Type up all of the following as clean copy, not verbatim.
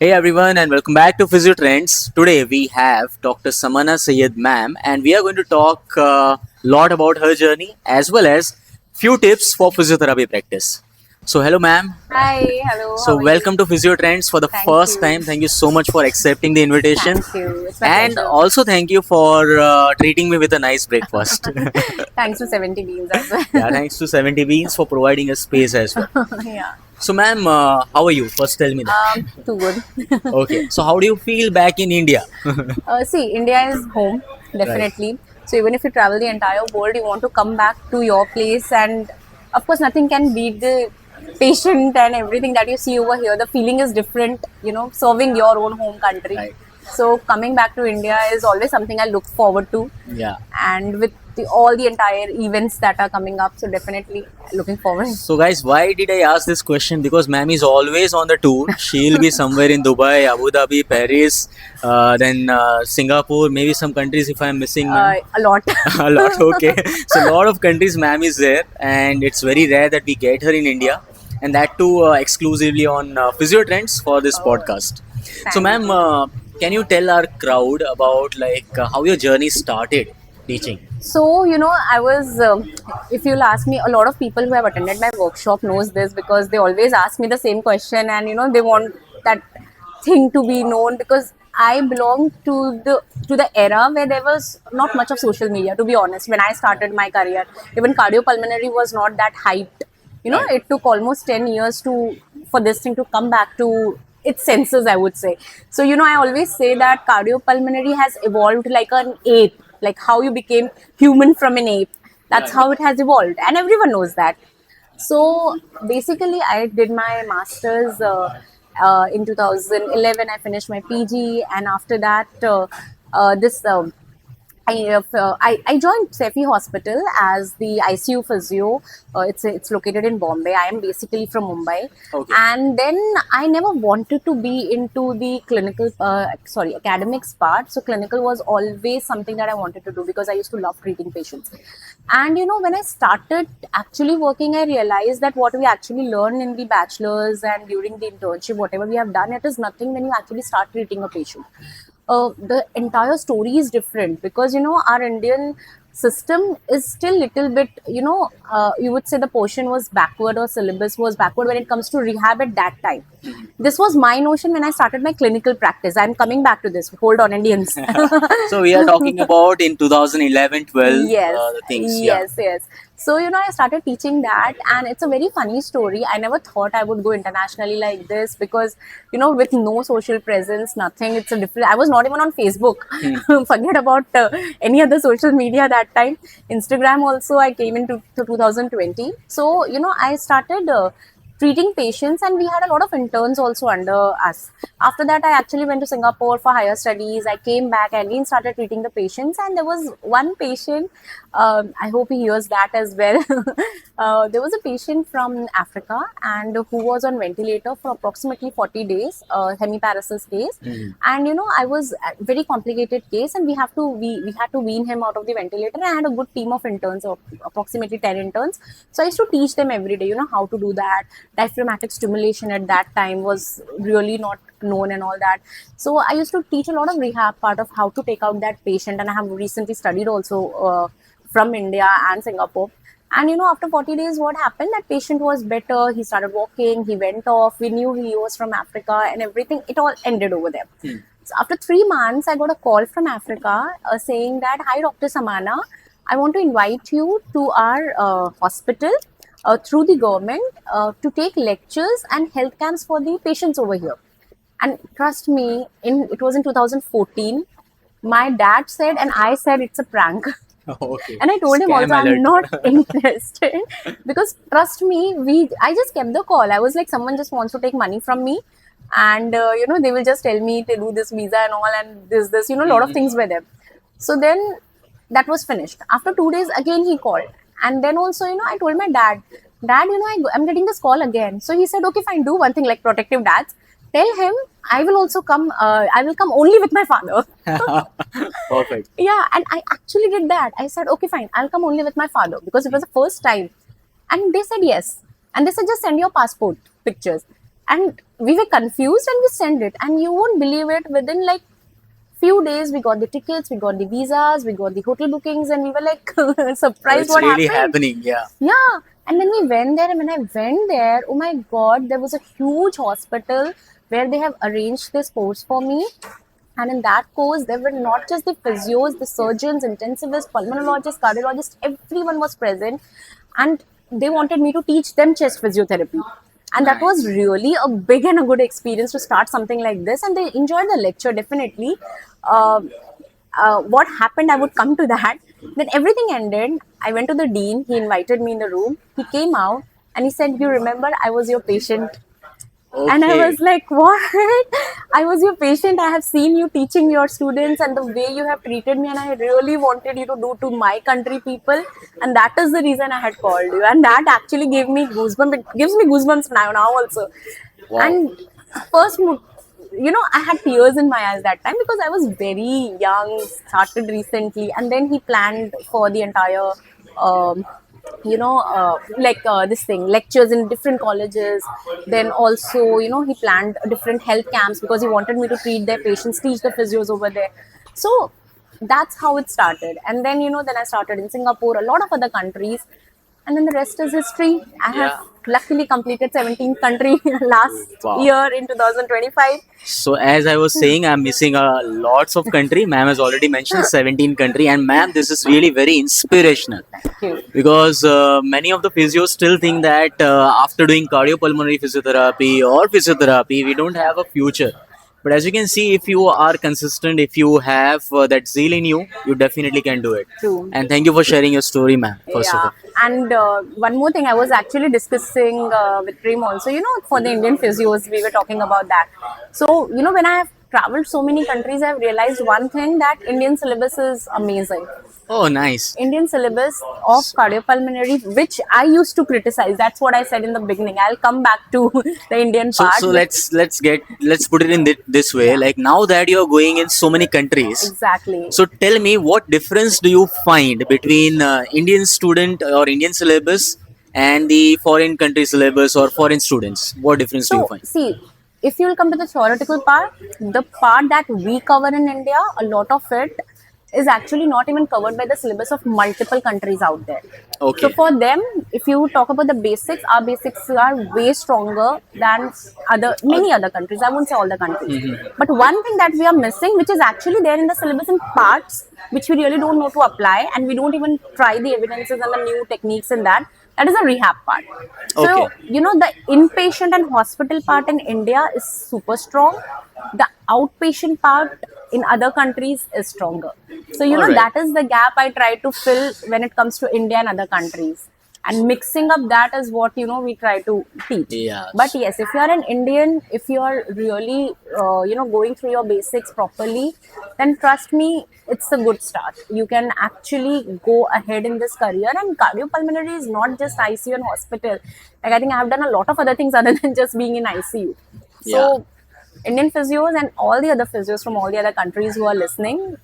Hey everyone, and welcome back to Physio Trends. Today we have Dr. Samana Sayed ma'am, and we are going to talk a lot about her journey as well as few tips for physiotherapy practice. So, hello ma'am. Hi, hello, So, how are you? welcome to Physio Trends for the Thank first you. time. Thank you so much for accepting the invitation, Thank you. It's my and pleasure. also thank you for treating me with a nice breakfast. Thanks to 70 Beans as Yeah, well. thanks to 70 Beans for providing us space as well. Yeah. So, ma'am, how are you? First, tell me that. Too good. Okay, so how do you feel back in India? See, India is home, Right. definitely. So even if you travel the entire world, you want to come back to your place, and of course, nothing can beat the patient and everything that you see over here. The feeling is different, serving your own home country. Right. So coming back to India is always something I look forward to, Yeah. and with all the entire events that are coming up, so definitely looking forward. So, guys, why did I ask this question? Because ma'am is always on the tour. She'll be somewhere in Dubai, Abu Dhabi, Paris, then Singapore, maybe some countries if I'm missing, ma'am. A lot. A lot, okay. So, a lot of countries ma'am is there, and it's very rare that we get her in India, and that too exclusively on Physio Trends for this Oh, podcast. So, thank ma'am, you. can you tell our crowd about how your journey started teaching? So, I was, if you'll ask me, a lot of people who have attended my workshop knows this because they always ask me the same question, and they want that thing to be known because I belong to the era where there was not much of social media, to be honest. When I started my career, even cardiopulmonary was not that hyped. Right. It took almost 10 years for this thing to come back to its senses, I would say. So, I always say that cardiopulmonary has evolved like an ape, like how you became human from an ape. That's Right. how it has evolved, and everyone knows that. So basically, I did my master's in 2011. I finished my PG, and after that, this I joined Sefi Hospital as the ICU physio. It's located in Bombay. I am basically from Mumbai, Okay. and then I never wanted to be into the academics part. So clinical was always something that I wanted to do because I used to love treating patients. And when I started actually working, I realized that what we actually learn in the bachelor's and during the internship, whatever we have done, it is nothing when you actually start treating a patient. The entire story is different because our Indian system is still little bit, you would say the portion was backward or syllabus was backward when it comes to rehab at that time. This was my notion when I started my clinical practice. I'm coming back to this. Hold on, Indians. So we are talking about in 2011, 12, Yes, the things. Yeah. yes. So, I started teaching that, and it's a very funny story. I never thought I would go internationally like this because, with no social presence, nothing, it's a different. I was not even on Facebook. Hmm. Forget about any other social media that time. Instagram also, I came into to 2020. So, I started. Treating patients, and we had a lot of interns also under us. After that, I actually went to Singapore for higher studies. I came back and again started treating the patients, and there was one patient, I hope he hears that as well. There was a patient from Africa and who was on ventilator for approximately 40 days, hemiparesis case. Hmm. And I was a very complicated case, and we had to wean him out of the ventilator, and I had a good team of interns, of approximately 10 interns. So I used to teach them every day, how to do that. Diaphragmatic stimulation at that time was really not known and all that. So I used to teach a lot of rehab part of how to take out that patient, and I have recently studied also from India and Singapore. And after 40 days, what happened? That patient was better. He started walking. He went off. We knew he was from Africa, and everything. It all ended over there. Hmm. So after 3 months, I got a call from Africa saying that, "Hi, Dr. Samana, I want to invite you to our hospital through the government to take lectures and health camps for the patients over here." And trust me, it was in 2014. My dad said, and I said it's a prank. Okay. And I told him also Scam I'm alert. not interested because trust me, I just kept the call. I was like, someone just wants to take money from me, and they will just tell me to do this visa and all, and this, a lot of Hmm. things were there. So then that was finished. After 2 days, again he called, and then also I told my dad, Dad, I'm getting this call again. So he said, okay, fine, do one thing like protective dads. Tell him I will also come. I will come only with my father. Perfect. Yeah, and I actually did that. I said, okay, fine, I'll come only with my father because it was the first time. And they said yes. And they said, just send your passport pictures. And we were confused and we sent it. And you won't believe it, within like few days we got the tickets, we got the visas, we got the hotel bookings, and we were like surprised It's what really happened. happening. Yeah. Yeah. And then we went there, and when I went there, oh my god, there was a huge hospital where they have arranged this course for me. And in that course, there were not just the physios, the surgeons, intensivists, pulmonologists, cardiologists, everyone was present. And they wanted me to teach them chest physiotherapy. And that was really a big and a good experience to start something like this. And they enjoyed the lecture, definitely. Um what happened, I would come to that. Then everything ended. I went to the dean. He invited me in the room. He came out and he said, "You remember, I was your patient." And I Okay. was like, "What?" I was your patient. I have seen you teaching your students and the way you have treated me, and I really wanted you to do to my country people. And that is the reason I had called you. And that actually gave me goosebumps. It gives me goosebumps now also. Wow. And first, I had tears in my eyes that time because I was very young, started recently. And then he planned for the entire um, this thing, lectures in different colleges. Then also, he planned different health camps because he wanted me to treat their patients, teach the physios over there. So that's how it started. And then, then I started in Singapore, a lot of other countries. And then the rest is history. I have Yeah. luckily completed 17 country last Wow. year in 2025. So as I was saying, I'm missing lots of country. Ma'am has already mentioned 17 country, and ma'am, this is really very inspirational Thank you. because many of the physios still think that after doing cardiopulmonary physiotherapy or physiotherapy, we don't have a future. But as you can see, if you are consistent, if you have that zeal in you, you definitely can do it. True. And thank you for sharing your story, ma'am. First of Yeah, all. and one more thing, I was actually discussing with Prem also, for the Indian physios, we were talking about that. So, when I have traveled so many countries, I've realized one thing, that Indian syllabus is amazing. Oh, nice. Indian syllabus of cardiopulmonary, which I used to criticize. That's what I said in the beginning. I'll come back to the Indian So, part. so let's put it in this way. Yeah. Like now that you are going in so many countries, Exactly. so tell me what difference do you find between Indian student or Indian syllabus and the foreign country syllabus or foreign students? What difference do you So, find? see, if you'll come to the theoretical part, the part that we cover in India, a lot of it is actually not even covered by the syllabus of multiple countries out there. Okay. So, for them, if you talk about the basics, our basics are way stronger than many other countries. I won't say all the countries. But one thing that we are missing, which is actually there in the syllabus in parts, which we really don't know to apply, and we don't even try the evidences and the new techniques in that. That is a rehab part. So, Okay. the inpatient and hospital part in India is super strong. The outpatient part in other countries is stronger. So, Alright. that is the gap I try to fill when it comes to India and other countries. And mixing up that is what, we try to teach. Yeah. But yes, if you are an Indian, if you are really, going through your basics properly, then trust me, it's a good start. You can actually go ahead in this career. And cardiopulmonary is not just ICU and hospital. Like, I think I have done a lot of other things other than just being in ICU. So, Indian physios and all the other physios from all the other countries who are listening,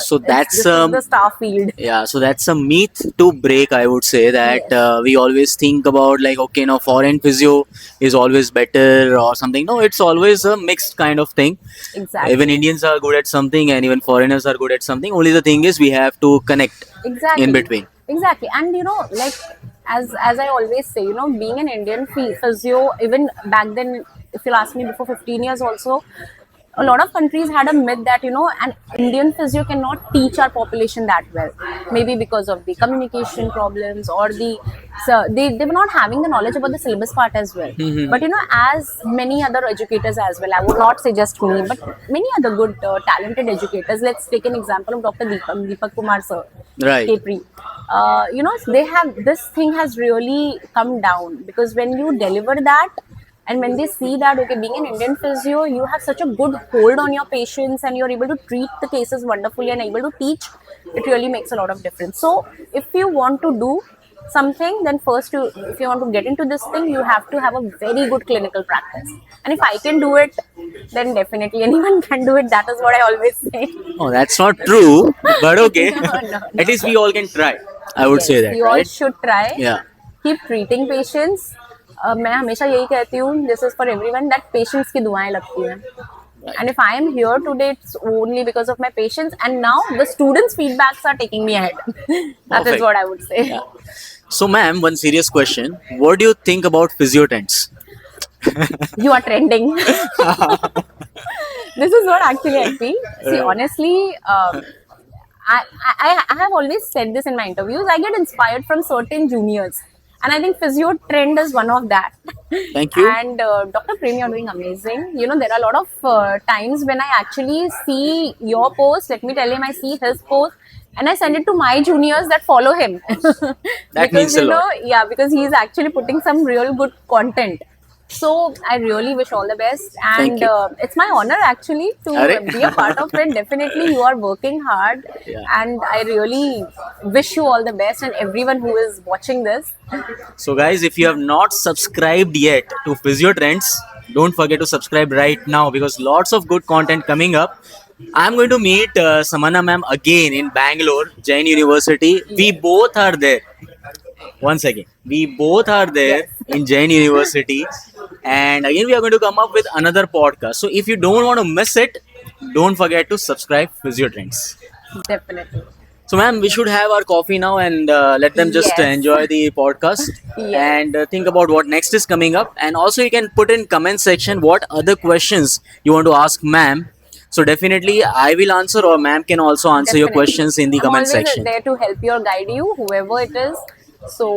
So that's this is the star field. Yeah, so that's a myth to break, I would say, that Yes. we always think about like, okay, no, foreign physio is always better or something. No, it's always a mixed kind of thing. Exactly. Even Indians are good at something and even foreigners are good at something. Only the thing is we have to connect Exactly. in between. Exactly. And like, as I always say, being an Indian physio, even back then, if you'll ask me, before 15 years also, a lot of countries had a myth that an Indian physio cannot teach our population that well, maybe because of the communication problems, or they were not having the knowledge about the syllabus part as well. But as many other educators as well, I would not say just me, but many other good talented educators. Let's take an example of Dr. Deepak Kumar sir, Right. Capri. They have, this thing has really come down, because when you deliver that, and when they see that, okay, being an Indian physio, you have such a good hold on your patients and you're able to treat the cases wonderfully and able to teach, it really makes a lot of difference. So, if you want to do something, then first, if you want to get into this thing, you have to have a very good clinical practice. And if I can do it, then definitely anyone can do it. That is what I always say. Oh, that's not true, but okay. No. At least we all can try. I would Yes, say that, you all right? should try. Yeah. Keep treating patients. मैं हमेशा यही कहती हूँ, this is for everyone, that patience की दुआएं लगती हैं. And if I am here today, it's only because of my patience. And now the students' feedbacks are taking me ahead. That Perfect. is what I would say. Yeah. So, ma'am, one serious question. What do you think about physio trends? You are trending. This is what actually I feel. See, honestly, I have always said this in my interviews. I get inspired from certain juniors. And I think physio trend is one of that. Thank you. And Dr. Prem, you're doing amazing. You know, there are a lot of times when I actually see your post. Let me tell him, I see his post. And I send it to my juniors that follow him. That means a lot. Yeah, because he's actually putting some real good content. So I really wish all the best, Thank and you. It's my honor actually to Arre. be a part of it. Definitely, you are working hard, Yeah. and I really wish you all the best, and everyone who is watching this. So, guys, if you have not subscribed yet to Physio Trends, don't forget to subscribe right now because lots of good content coming up. I'm going to meet Samana ma'am again in Bangalore, Jain University. We both are there. Once again, we both are there Yes. in Jain University, and again we are going to come up with another podcast. So, if you don't want to miss it, don't forget to subscribe Physio Trends. Definitely. So, ma'am, we should have our coffee now and let them just Yes. enjoy the podcast Yes. and think about what next is coming up. And also, you can put in comment section what other questions you want to ask, ma'am. So definitely, I will answer, or ma'am can also answer your Definitely. questions in the I'm comment always section. there to help you or guide you, whoever it is. So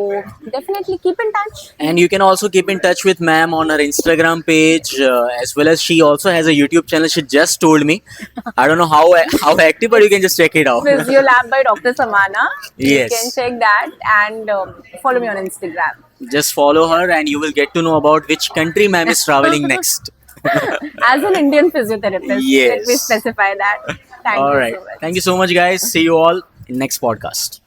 definitely keep in touch. And you can also keep in touch with ma'am on her Instagram page, as well as she also has a YouTube channel. She just told me. I don't know how active, but you can just check it out. Physio Lab by Dr. Samana. Yes. You can check that and follow me on Instagram. Just follow her, and you will get to know about which country ma'am is traveling next. As an Indian physiotherapist, Yes. let me specify that. Thank All you right. so much. Thank you so much, guys. See you all in next podcast.